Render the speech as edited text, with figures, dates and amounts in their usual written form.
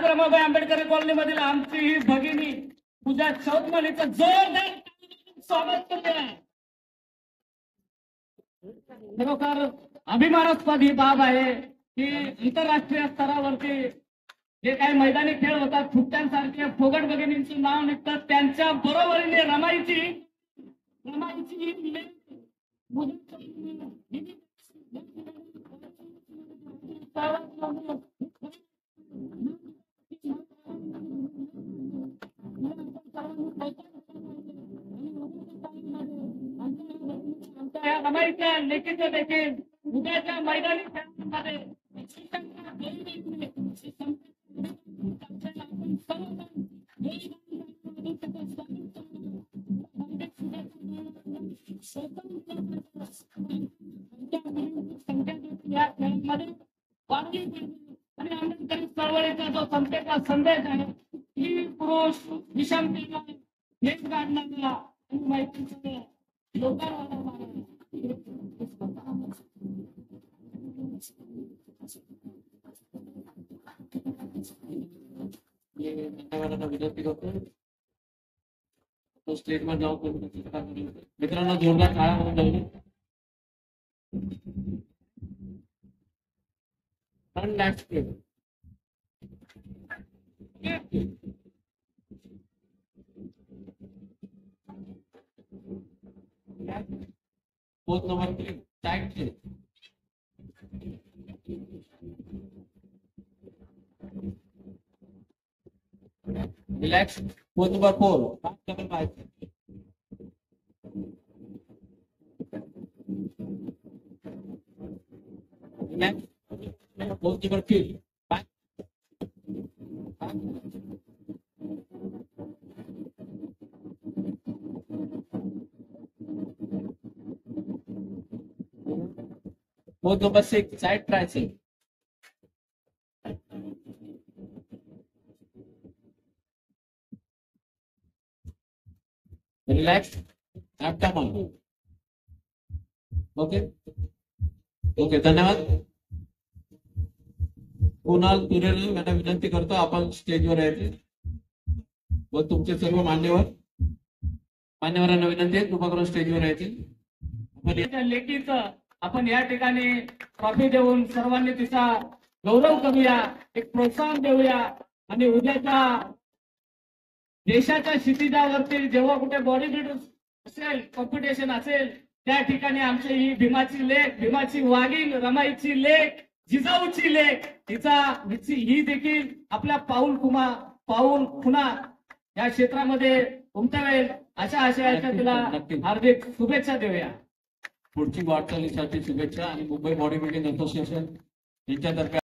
आज रमाबाई आंबेडकर कॉलनीमधील आमची ही भगिनी पूजा चौधरीचं जोरदार स्वागत करूया। खरोखर अभिमानास्पद ही बाब आहे की आंतरराष्ट्रीय स्तरावरती जे काही मैदानी खेळ होतात फुट्ट्यांसारखे फोगट भगिनींचं नाव निघतं, त्यांच्या बरोबरीने रमाईची रमाईच्या लेखीचं देखील उद्याच्या मैदानी खेळांमध्ये आणि आंबेडकरी चळवळीचा जो समतेचा संदेश आहे की पुरुष विषमतेला हेच काढणारा आणि मैत्रीचा लोकांना विनंती करतो तो स्टेजवर जाऊन मित्रांनो जोरदार टाळ्या म्हणून जाऊ। पोस्ट नंबर 3 टाइट से relax. Post number 4 double 5 relax. Post number 3 post number 6 side tricep. Relax abdomen. Okay okay धन्यवाद। कुणाल तुरेल यांना विनंती करतो आपण स्टेजवर यायचे व तुमचे सर्व मान्यवरांना विनंती आहे कृपा करून स्टेजवर यायचे। लेखीचं आपण या ठिकाणी ट्रॉफी देऊन सर्वांनी तिचा गौरव करूया, एक प्रोत्साहन देऊया आणि उद्याच्या देशाच्या क्षितिजावरती जेव्हा कुठे बॉडी बिल्डर असेल कॉम्पिटिशन असेल त्या ठिकाणी आमची ही भीमाची लेक, भीमाची वाघीण, रमाईची लेक, जिजाऊची लेक ही देखील आपल्या पाऊल खुणा या क्षेत्रामध्ये उमटवेल अशा आशयाच्या तिला हार्दिक शुभेच्छा देऊया। पुढची वाटचालीसाठी शुभेच्छा आणि मुंबई बॉडी बिल्डिंग असोसिएशन यांच्यातर्फे